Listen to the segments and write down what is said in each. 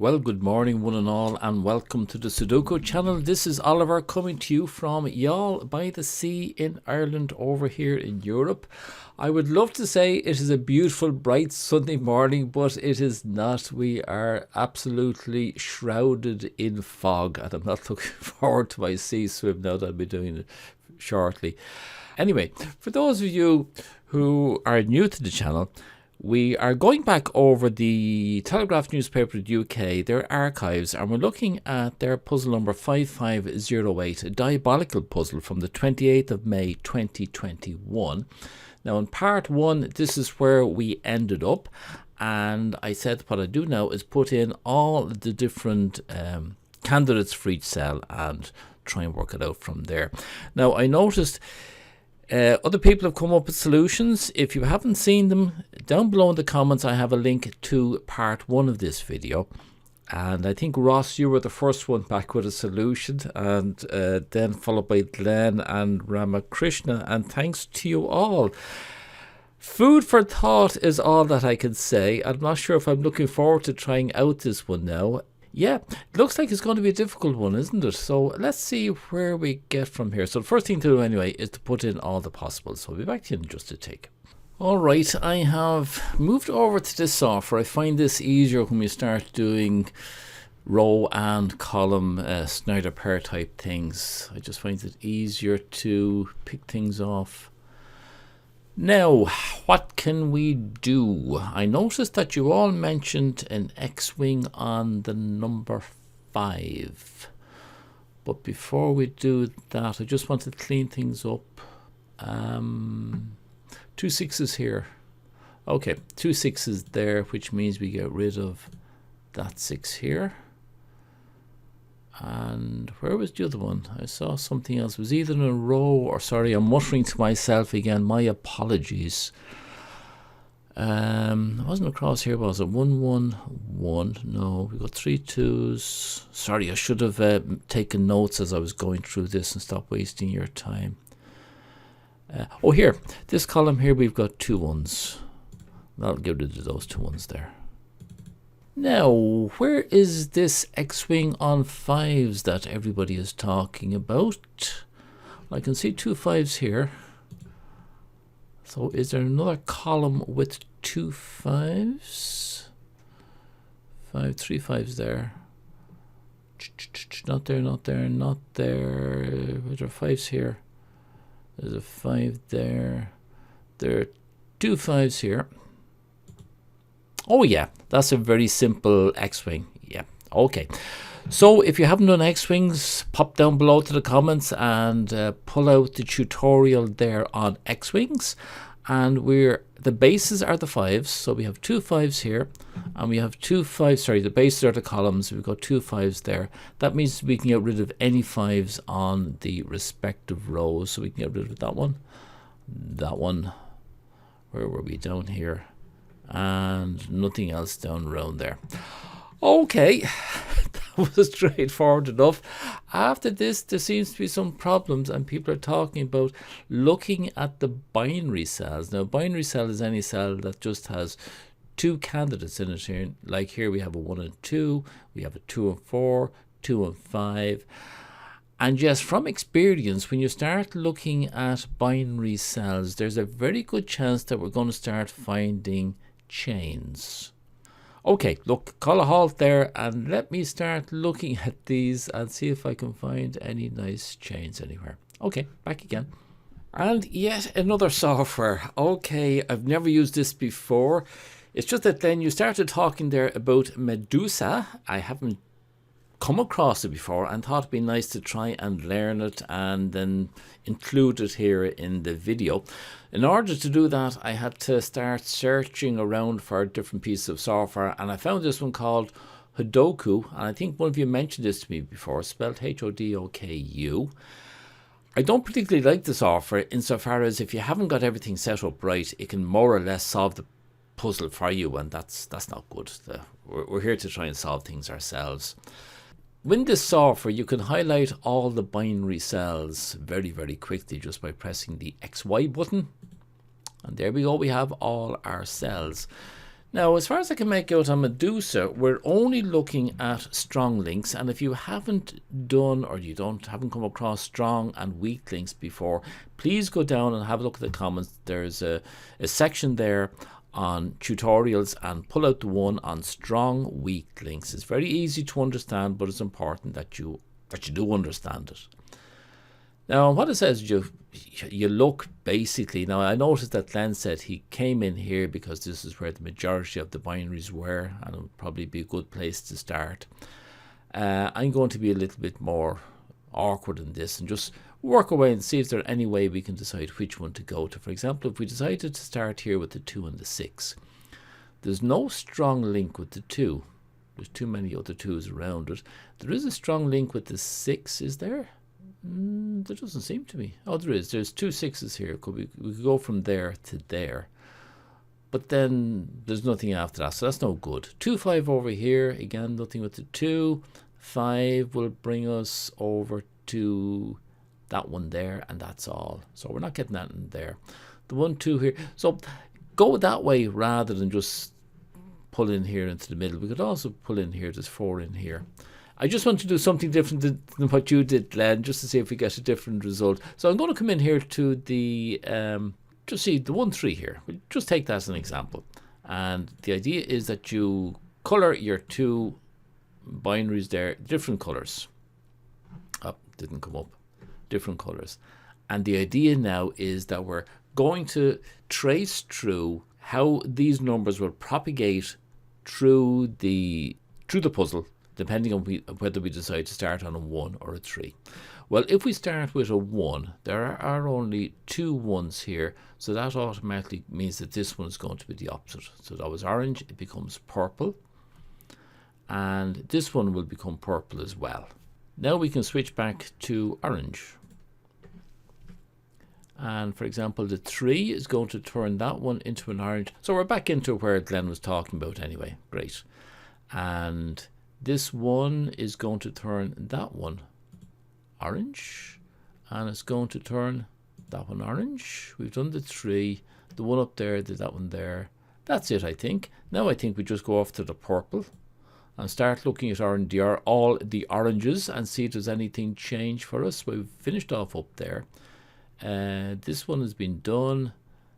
Well, good morning one and all, and welcome to the Sudoku channel. This is Oliver coming to you from Youghal by the Sea in Ireland over here in Europe. I would love to say it is a beautiful bright Sunday morning, but it is not. We are absolutely shrouded in fog and I'm not looking forward to my sea swim now that I'll be doing it shortly. Anyway, for those of you who are new to the channel, we are going back over the Telegraph newspaper UK, their archives, and we're looking at their puzzle number 5508, a diabolical puzzle from the 28th of May 2021. Now in part one, this is where we ended up, and I said what I do now is put in all the different candidates for each cell and try and work it out from there. Now I noticed other people have come up with solutions. If you haven't seen them, down below in the comments I have a link to part one of this video, and I think Ross, you were the first one back with a solution, and then followed by Glenn and Ramakrishna, and thanks to you all. Food for thought is all that I can say. I'm not sure if I'm looking forward to trying out this one now. Yeah, it looks like it's going to be a difficult one, isn't it? So let's see where we get from here. So the first thing to do anyway is to put in all the possibles. So I'll be back to you in just a tick. Alright, I have moved over to this software. I find this easier when we start doing row and column Snyder pair type things. I just find it easier to pick things off. Now, what can we do? I noticed that you all mentioned an X-wing on the number 5. But before we do that, I just want to clean things up. 2 6s here. Okay, 2 6s there, which means we get rid of that 6 here. And where was the other one? I saw something else. It was either in a row or, sorry, I'm muttering to myself again. My apologies. It wasn't across here, was it? 1 1 1. No, we got 3 2s. Sorry, I should have taken notes as I was going through this and stop wasting your time. Oh, here, this column here, we've got 2 1s. That'll get rid of those 2 1s there. Now, where is this X-wing on 5s that everybody is talking about? I can see 2 5s here. So is there another column with 2 5s? 3 5s there. Not there, not there, not there. There are 5s here. There's a 5 there. There are 2 5s here. Oh yeah, that's a very simple X-wing. Yeah, okay. So if you haven't done X-wings, pop down below to the comments and pull out the tutorial there on X-wings. And the bases are the 5s, so we have 2 5s here, and we have 2 5s, sorry, the bases are the columns, we've got 2 5s there. That means we can get rid of any 5s on the respective rows, so we can get rid of that one, where were we, down here, and nothing else down around there. Okay, that was straightforward enough. After this, there seems to be some problems, and people are talking about looking at the binary cells. Now, binary cell is any cell that just has 2 candidates in it here. Like here, we have a 1 and 2, we have a 2 and 4, 2 and 5. And yes, from experience, when you start looking at binary cells, there's a very good chance that we're going to start finding chains. Okay, look, call a halt there and let me start looking at these and see if I can find any nice chains anywhere. Okay, back again. And yet another software. Okay, I've never used this before. It's just that then you started talking there about MEDUSA. I haven't come across it before and thought it'd be nice to try and learn it and then include it here in the video. In order to do that, I had to start searching around for different pieces of software, and I found this one called Sudoku, and I think one of you mentioned this to me before, spelled H-O-D-O-K-U. I don't particularly like the software insofar as if you haven't got everything set up right, it can more or less solve the puzzle for you, and that's not good. We're here to try and solve things ourselves. With this software, you can highlight all the binary cells very, very quickly just by pressing the XY button. And there we go, we have all our cells. Now, as far as I can make out on MEDUSA, we're only looking at strong links, and if you haven't done or you haven't come across strong and weak links before, please go down and have a look at the comments. There's a section there on tutorials, and pull out the one on strong weak links. It's very easy to understand, but it's important that you do understand it. Now, what it says, you look basically. Now, I noticed that Glenn said he came in here because this is where the majority of the binaries were, and it would probably be a good place to start. I'm going to be a little bit more awkward in this and just work away and see if there's any way we can decide which one to go to. For example, if we decided to start here with the 2 and the 6, there's no strong link with the 2. There's too many other 2s around it. There is a strong link with the 6, is there? There doesn't seem to be. Oh, there is. There's 2 6s here. We could go from there to there. But then there's nothing after that, so that's no good. 2 5 over here. Again, nothing with the 2. 5 will bring us over to that one there, and that's all. So we're not getting that in there. The 1 2 here. So go that way rather than just pull in here into the middle. We could also pull in here. There's 4 in here. I just want to do something different than what you did, Glenn, just to see if we get a different result. So I'm going to come in here to the, just see the 1 3 here. We'll just take that as an example. And the idea is that you color your 2 binaries there, different colors. Oh, didn't come up. Different colors. And the idea now is that we're going to trace through how these numbers will propagate through the puzzle, depending on whether we decide to start on a 1 or a 3. Well, if we start with a 1, there are only 2 1s here, so that automatically means that this one is going to be the opposite. So that was orange, it becomes purple, and this one will become purple as well. Now we can switch back to orange. And for example, the 3 is going to turn that one into an orange. So we're back into where Glenn was talking about anyway. Great. And this 1 is going to turn that one orange, and it's going to turn that one orange. We've done the 3, the 1 up there, did that one there. That's it, I think. Now I think we just go off to the purple and start looking at all the oranges and see if there's anything changed for us. We've finished off up there. This one has been done.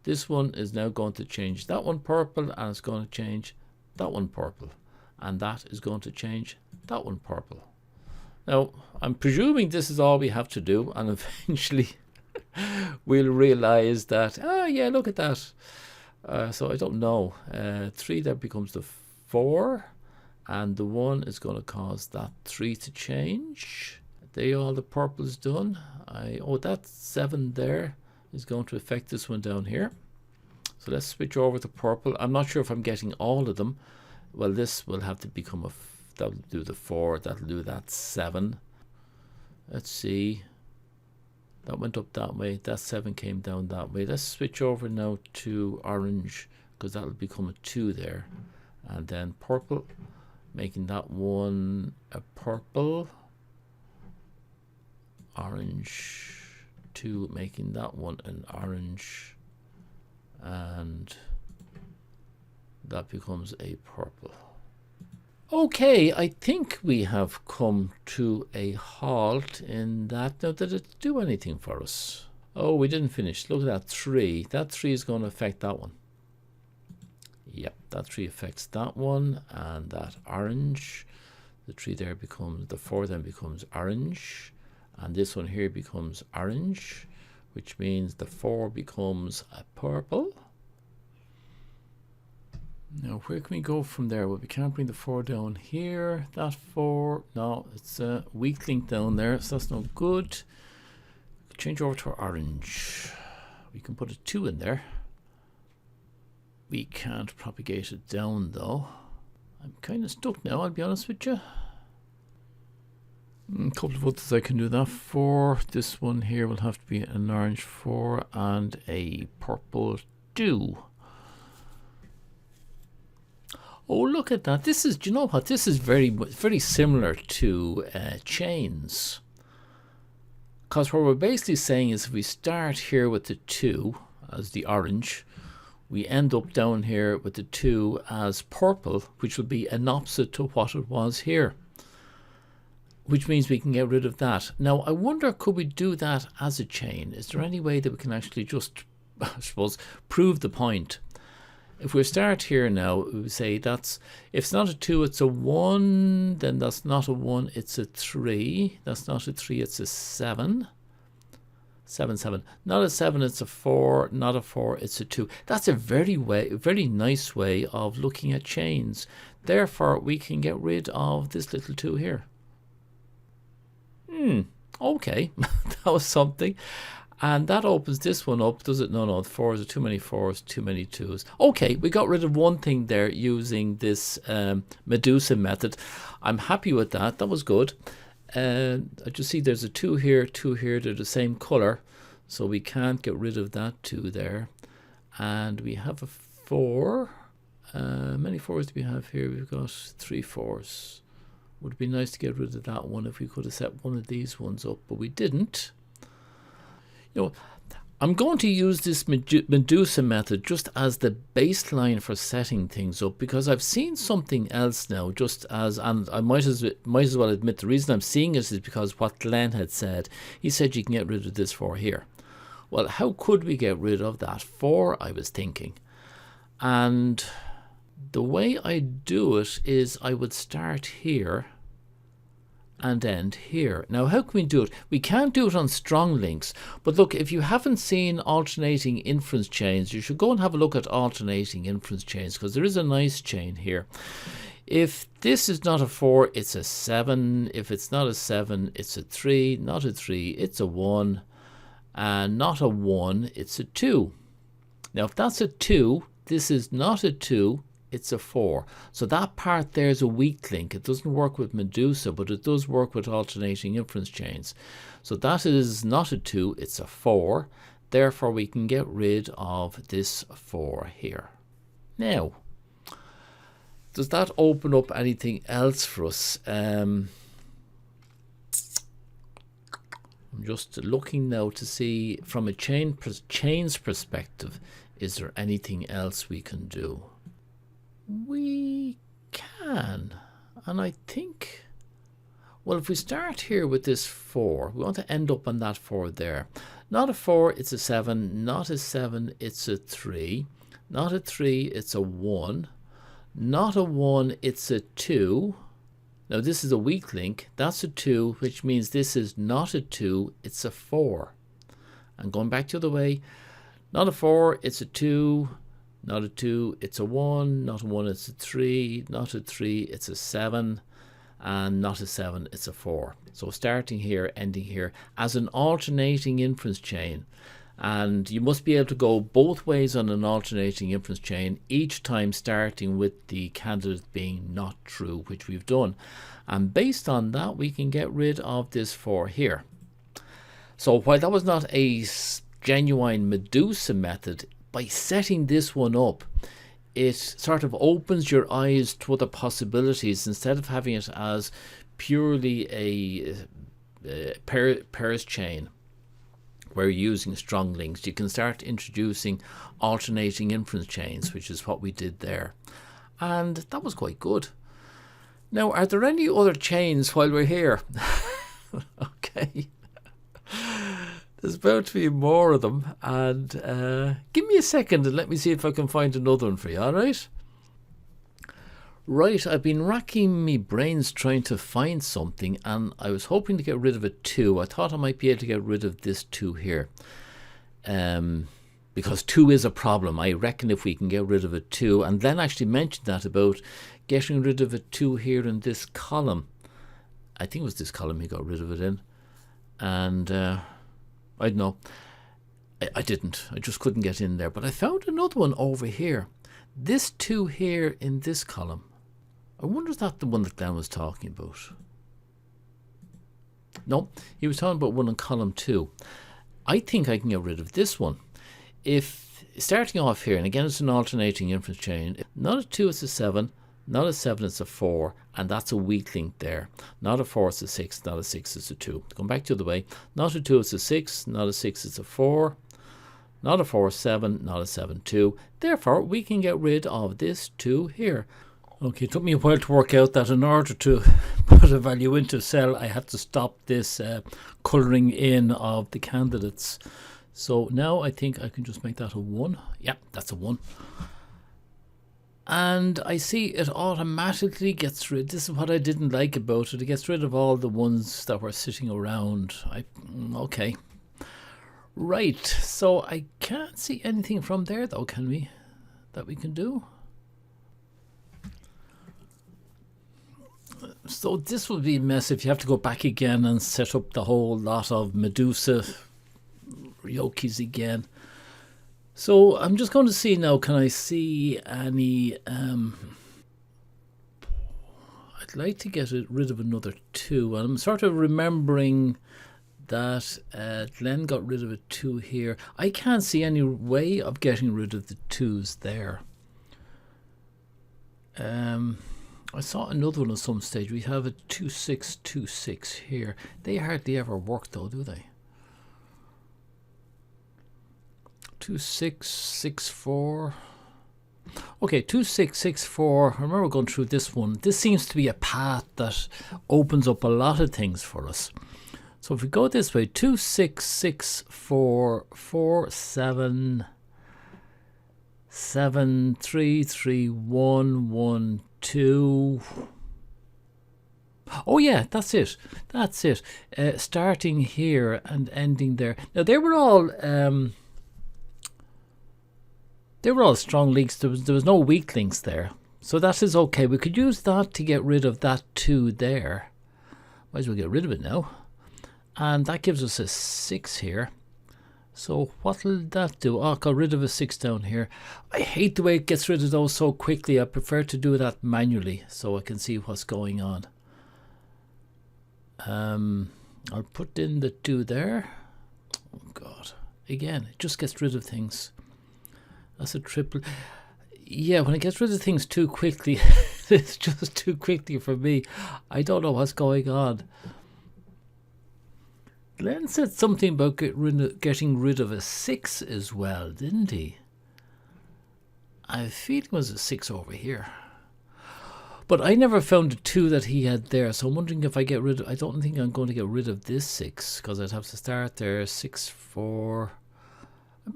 This one is now going to change that one purple, and it's going to change that one purple. And that is going to change that one purple. Now, I'm presuming this is all we have to do, and eventually we'll realize that, oh yeah, look at that. So I don't know. 3 that becomes the 4, and the 1 is going to cause that 3 to change. There, all the purple is done. Oh, that 7 there is going to affect this one down here. So let's switch over to purple. I'm not sure if I'm getting all of them. Well, this will have to become that'll do the 4, that'll do that 7. Let's see. That went up that way, that 7 came down that way. Let's switch over now to orange, because that'll become a 2 there. And then purple, making that one a purple. Orange, 2, making that one an orange. And that becomes a purple. Okay, I think we have come to a halt in that. Now, did it do anything for us? Oh, we didn't finish. Look at that 3. That 3 is going to affect that one. Yep, that 3 affects that one, and that orange. The 3 there becomes, the 4 then becomes orange, and this one here becomes orange, which means the 4 becomes a purple. Now, where can we go from there? Well, we can't bring the 4 down here. That 4, no, it's a weak link down there, so that's no good. Change over to orange. We can put a 2 in there. We can't propagate it down, though. I'm kind of stuck now, I'll be honest with you. A couple of others I can do that for. This one here will have to be an orange 4 and a purple 2. Oh, look at that. This is, do you know what? This is very similar to chains. Because what we're basically saying is if we start here with the 2 as the orange, we end up down here with the 2 as purple, which will be an opposite to what it was here, which means we can get rid of that. Now, I wonder, could we do that as a chain? Is there any way that we can actually just, I suppose, prove the point? If we start here now, we say that's, if it's not a 2, it's a 1, then that's not a 1, it's a 3. That's not a 3, it's a 7. 7, 7. Not a 7, it's a 4. Not a 4, it's a 2. That's a very nice way of looking at chains. Therefore, we can get rid of this little 2 here. Okay, that was something. And that opens this one up, does it? No, 4s are too many 4s, too many 2s. Okay, we got rid of one thing there using this MEDUSA method. I'm happy with that. That was good. I just see there's a 2 here, 2 here. They're the same color, so we can't get rid of that 2 there. And we have a 4. How many 4s do we have here? We've got 3 4s. Would be nice to get rid of that one if we could have set one of these ones up, but we didn't. You know, I'm going to use this MEDUSA method just as the baseline for setting things up, because I've seen something else now, just as, and I might as well admit the reason I'm seeing it is because what Glenn had said. He said you can get rid of this 4 here. Well, how could we get rid of that 4, I was thinking? And the way I do it is I would start here and end here. Now, how can we do it? We can't do it on strong links, but look, if you haven't seen Alternating Inference Chains, you should go and have a look at Alternating Inference Chains, because there is a nice chain here. If this is not a 4, it's a 7. If it's not a 7, it's a 3. Not a 3, it's a 1. And not a 1, it's a 2. Now, if that's a 2, this is not a 2, it's a 4. So that part there is a weak link. It doesn't work with MEDUSA, but it does work with Alternating Inference Chains. So that is not a 2, it's a 4. Therefore, we can get rid of this 4 here. Now, does that open up anything else for us? I'm just looking now to see from a chains perspective, is there anything else we can do? We can, and I think, well, if we start here with this 4, we want to end up on that 4 there. Not a 4, it's a 7. Not a 7, it's a 3. Not a 3, it's a 1. Not a 1, it's a 2. Now this is a weak link. That's a 2, which means this is not a 2, it's a 4. And going back the other way, not a 4, it's a 2. Not a 2, it's a 1. Not a 1, it's a 3. Not a 3, it's a 7. And not a 7, it's a 4. So starting here, ending here, as an alternating inference chain. And you must be able to go both ways on an alternating inference chain, each time starting with the candidate being not true, which we've done. And based on that, we can get rid of this 4 here. So while that was not a genuine MEDUSA method, by setting this one up, it sort of opens your eyes to other possibilities instead of having it as purely a pairs chain where you're using strong links. You can start introducing alternating inference chains, which is what we did there. And that was quite good. Now, are there any other chains while we're here? Okay. There's about to be more of them, and give me a second and let me see if I can find another one for you, alright? Right, I've been racking my brains trying to find something, and I was hoping to get rid of a 2. I thought I might be able to get rid of this 2 here. Because 2 is a problem. I reckon if we can get rid of a 2, and then actually mentioned that about getting rid of a 2 here in this column. I think it was this column he got rid of it in. And I don't know. I didn't. I just couldn't get in there. But I found another one over here. This 2 here in this column. I wonder if that's the one that Glenn was talking about. No, he was talking about one in column 2. I think I can get rid of this one. If starting off here, and again it's an alternating inference chain, not a 2, it's a 7. Not a 7, it's a 4, and that's a weak link there. Not a 4, it's a 6. Not a 6, it's a 2. Going back the other way, not a 2, it's a 6. Not a 6, it's a 4. not a 4, 7, not a 7, 2. Therefore, we can get rid of this 2 here. Okay, it took me a while to work out that in order to put a value into a cell, I had to stop this colouring in of the candidates. So now I think I can just make that a 1. Yeah, that's a 1. And I see it automatically gets rid. This is what I didn't like about it. It gets rid of all the ones that were sitting around. Okay. Right, so I can't see anything from there though, can we? That we can do? So this would be a mess if you have to go back again and set up the whole lot of Medusa Yokis again. So I'm just going to see now, can I see any... I'd like to get rid of another 2. And I'm sort of remembering that Glenn got rid of a 2 here. I can't see any way of getting rid of the 2s there. I saw another one at some stage. We have a 2, 6, 2, 6 here. They hardly ever work though, do they? 2, 6, 6, 4. Okay, 2, 6, 6, 4. I remember going through this one. This seems to be a path that opens up a lot of things for us. So if we go this way, 2, 6, 6, 4, 4, 7, 7, 3, 3, 1, 1, 2. Oh yeah, that's it. That's it. Starting here and ending there. Now they were all strong links. There was no weak links there. So that is okay. We could use that to get rid of that 2 there. Might as well get rid of it now. And that gives us a 6 here. So what will that do? Oh, I got rid of a 6 down here. I hate the way it gets rid of those so quickly. I prefer to do that manually so I can see what's going on. I'll put in the 2 there. Oh God. Again, it just gets rid of things. That's a triple. Yeah, when it gets rid of things too quickly, it's just too quickly for me. I don't know what's going on. Glenn said something about getting rid of a 6 as well, didn't he? I have a feeling it was a 6 over here. But I never found a 2 that he had there, so I'm wondering if I get rid of... I don't think I'm going to get rid of this 6, because I'd have to start there. 6, 4...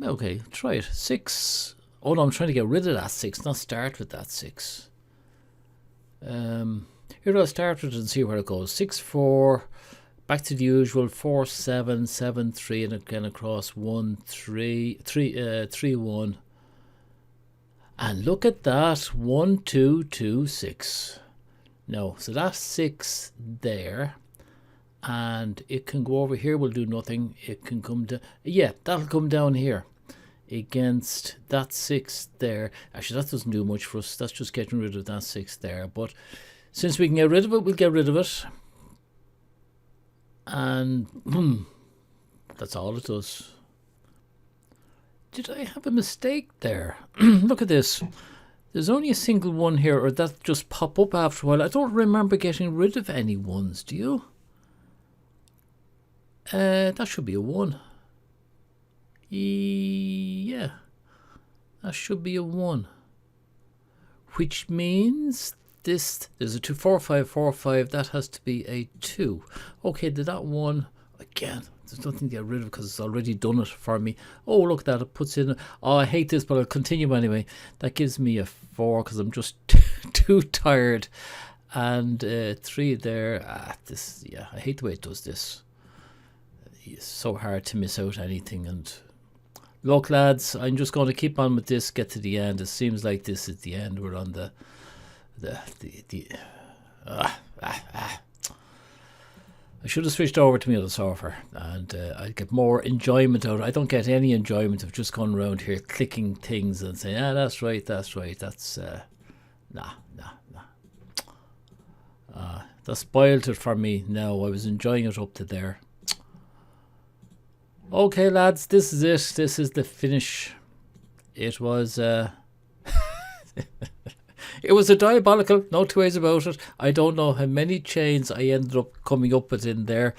Okay, try it. 6... Oh no, I'm trying to get rid of that 6, not start with that 6. Here I'll start with it and see where it goes. 6, 4... Back to the usual, 4, 7, 7, 3, and again across 1, 3, 3, 1. And look at that, 1, 2, 2, 6. No, so that's 6 there. And it can go over here, will do nothing. It can come down, yeah, that'll come down here. Against that 6 there. Actually, that doesn't do much for us. That's just getting rid of that 6 there. But since we can get rid of it, we'll get rid of it. And that's all it does. Did I have a mistake there? Look at this. There's only a single one here, or that just pop up after a while. I don't remember getting rid of any ones, do you? That should be a 1. Yeah. That should be a 1. Which means... there's a 2, 4, 5, 4, 5. That has to be a 2. Okay, did that 1 again? There's nothing to get rid of because it's already done it for me. Oh, look at that. It puts in. Oh, I hate this, but I'll continue anyway. That gives me a 4 because I'm just too tired. And 3 there. This. Yeah, I hate the way it does this. It's so hard to miss out anything. And look, lads, I'm just going to keep on with this. Get to the end. It seems like this is the end. We're on the I should have switched over to my other software and I'd get more enjoyment out of it. I don't get any enjoyment of just going around here clicking things and saying, that's right, that's nah. That spoiled it for me now. I was enjoying it up to there. Okay, lads, this is it. This is the finish. It was it was a diabolical, no two ways about it. I don't know how many chains I ended up coming up with in there.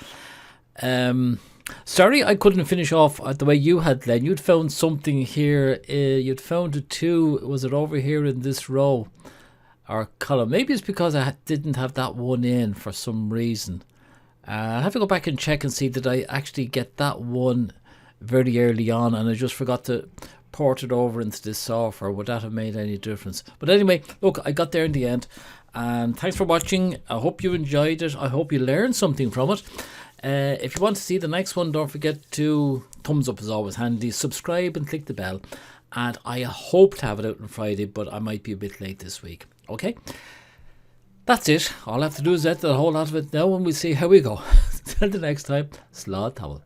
Sorry, I couldn't finish off the way you had, Len. You'd found something here. You'd found it too. Was it over here in this row or column? Maybe it's because I didn't have that one in for some reason. I'll have to go back and check and see did I actually get that one very early on and I just forgot to port it over into this software. Would that have made any difference? But anyway, look, I got there in the end. And thanks for watching. I hope you enjoyed it. I hope you learned something from it. If you want to see the next one, don't forget to thumbs up is always handy. Subscribe and click the bell. And I hope to have it out on Friday, but I might be a bit late this week. Okay? That's it. All I have to do is edit a whole lot of it now and we'll see how we go. Till the next time, Slán Towel.